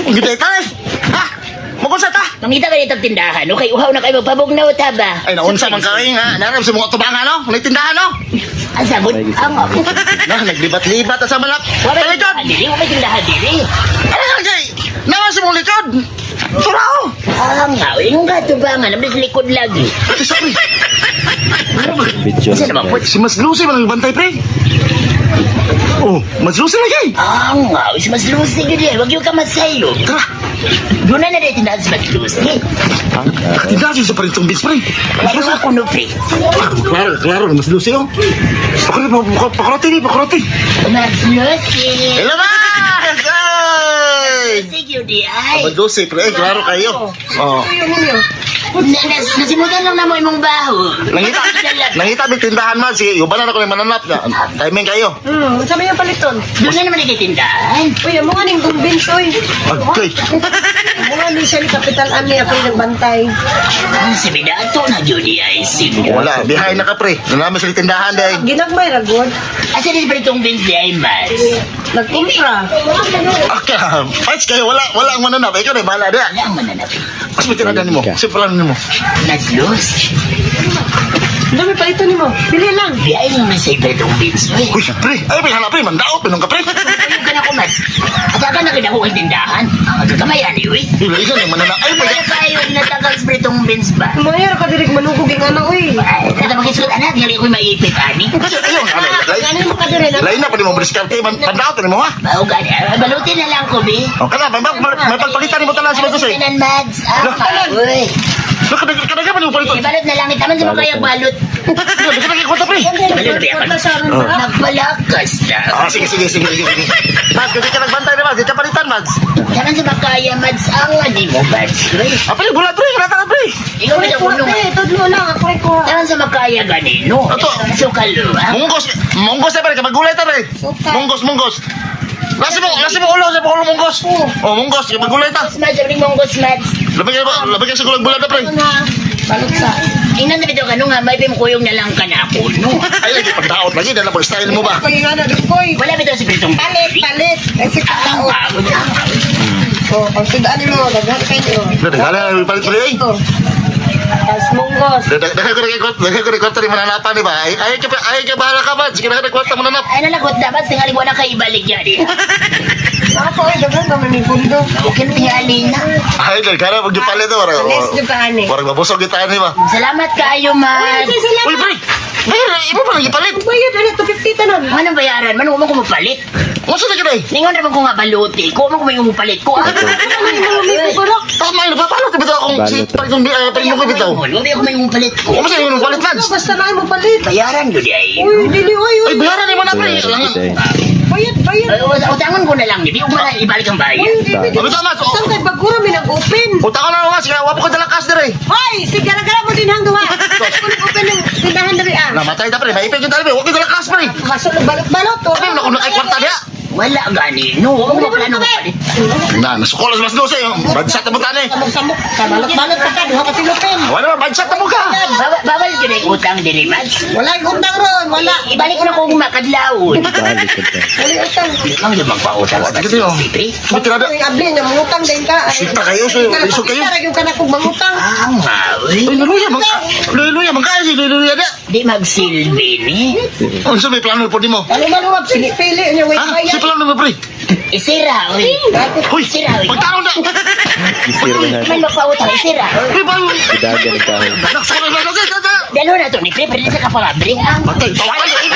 Gitay ka eh. Ha? Magunsa ta? Mangita ka dito tindahan, okay? Uhaw na kayo magpabugnaw ta ba? Ay, naunsa man ka eh, ha? Narap sa mga tubangan, no? May tindahan, no? Ang sabot, ang ako. Naglibat-libat sa malap. Wala Sa likod! tindahan diri, wala tindahan diri. Ano nga, Jay? Naman sa mong likod! Surao! Ang nga, yung katubangan, naman sa likod lagi. Ate, sorry. Video. Isa naman po. Si Mas Lucy man nagbantay, pre. Oh, Mas Lucy lagi. Ang nga, si Mas Lucy yun eh, wag yung kamasayo. Tara, Doon na natin tindahan si Mas Lucy. nakatindahan siya sa parintong beach, pre. Lalo nga kuno, pre. Klaro, Mas Lucy, oh. Pakurati, pakurati. Mas Lucy. Hello, Mas! Ay! Sige, di ay. Mas Lucy, pre. Klaro kayo. Oh. Nasimutan lang na mo imong baho. Nangita may tindahan, Mas. Sige, ubanan ako yung mananap na. Timing kayo. Sabi yung paliton. Doon na naman nagtitindahan. Uy, ang mga ning gumbins, oy. Okay. Ang mga ni siya ni Kapital Ami, ako yung nagbantay. Si Bidato na Judy ay si Bidato. Wala, behind na ka, pre. Nalaman sa tindahan, day. Ginagmay ra good. Asa din pa itong Vince di ay mas? Nagkumpra. Okay, fights kayo. Wala ang mananap. Ikaw na, bahala na. Wala ang mananapin. Mas may tinadan mo. Simple lang mo. Mas Luz. Dami paliton ni mo. Pili lang. Di ay naman sa iba itong Vince. Uy, Uy, pre. Ay, may hanap, pre. Mandaot. Pinong ka, pre. ayun ka na ko mas. At aga na kinako ang tindahan. Ang kagamayan eh, uy. Hila, ikaw na, mananap. Ay, Kaya kayo dinatagal sa itong Vince ba? Mayroon ka dirig manugog yung ano, uy. Ay, kata makisulat anak, gali ko'y maipit, ani. Kasi, ayun, Ano mo ka dire na? lain na pa ni mo briskarte. Mandaot ni mo, ha? Bao gani, balutin na lang ko, bi. O, kana, may pagpalitan ni mo talaga si Masus, eh. Balutin Mads. Uy. Kanaga pa ni mo palitan. Ibalot na lang, itaman sa mga kaya balot. Kanaga kwenta, pre. Balot na yan. Nagpalakas na. Ah, sige. Mads, kasi ka nagbantay na, Mads. Di ka palitan, Mads. Taman sa makaya, Mads, ang adi mo, Mads. Ah, pre, bulat, pre. Kinata na, pre. Ikaw na Kuha, unong. eh, tudlo lang. Ako rin ko. Taman sa makaya, ganino. Ato. Sukalo, ha? Munggos na, pre. Kapag gulay ta, pre. Munggos. Lasi mo ulo, sa ulo munggos. Oh, munggos. Kapag gulay ta. Mads, sabi mong gos, Mads. Labag ka sa gulag bulat na, pre. Balot sa. Ingnan na bito ka nung nga, may pimukuyong na lang ka na ako, no? Ay, lagi pagdaot lagi. Dala po style mo ba? Ako yung ano, dukoy. Wala bito si Pritong. Palit. Kasi Ang katao. bago niya. So, pag sudaan mo, daghan kayo. Dala na palit, pre. Ito. Tapos munggos. Daghan ko rekwenta ni mananapan, di ba? Ay, ka bahala ka, Mads. Sige na rekwenta mananap. Ay, nalagot dapat, tingali mo na kayo ibalik yan, eh. Ako ay daghan kami ni Pundo. Okay, tihali na. Ay, daghan na. Pagdipalit to. Alis yung kaani. Parang mabusog kita, di ba? Salamat kayo, Mads. Uy, pre. Bayar, iba pa lagi palit. Bayad, ano, 250 tanan. Anong bayaran? Manong mo kumapalit? Masa na kinay? Ningon naman ko nga baluti. Kung mo kumayung upalit ko, ah. Tama, nagpapalit. Bitaw akong si paritong ko bitaw. Huwag ako may upalit ko. Kung sa'yo yung palit, Mads? Basta na mo palit. Bayaran yun, ay. Uy, dili, uy. Ay, bayaran mo na, pre. Bayad. Utangan ko na lang, di ba? Huwag ibalik ang bayad. Uy, dili. Mabitaw, Mads. Saan kay bagura may nag-open? Punta ka na, Mads. Kaya wapo ko dala kas dire. Hoy, sigara-gara mo din hang duha. Kung nag-open ng tindahan dari ah. Namatay na, pre. Maipin yung tali, pre. Huwag ko dala kas, pre. Kaso balot-balot. Ano, nakunak ay kwarta niya. Wala gani. No, huwag mo plano palit. Na, nasukolas mas dosa yung badsat na mo tani. Samok-samok. Sa balot-balot pa ka. Duha ka silupin. Wala ba, badsat na mo ka. Bawal yun ay utang din, Mads. Wala yung utang ron. Wala. Ibalik ko na kung makadlawon. Balik ko to. Wala yung utang. Ikaw yung magpautang sa Dito yun. Sipri. May tirada. Yung abli na mangutang din ka. Sita kayo, so isog kayo. Pakita yung ka na kung mangutang. Ang hawi. Ay, luluya, magkaya si luluya na. Di magsilbi ni. Ano sa may plano po di mo? Maluwag, pili niya. Wait, Ha? Si plano mo, pre. Isira, uy. Uy, Isira, uy. pagtaro na. Isir na Man magpautang, isira. Uy, bayo. Idagan ang kahoy. Nakasara na kasi. Dalo na to, ni Pre, pwede sa kapalabre. Patay, tawagan. Ay,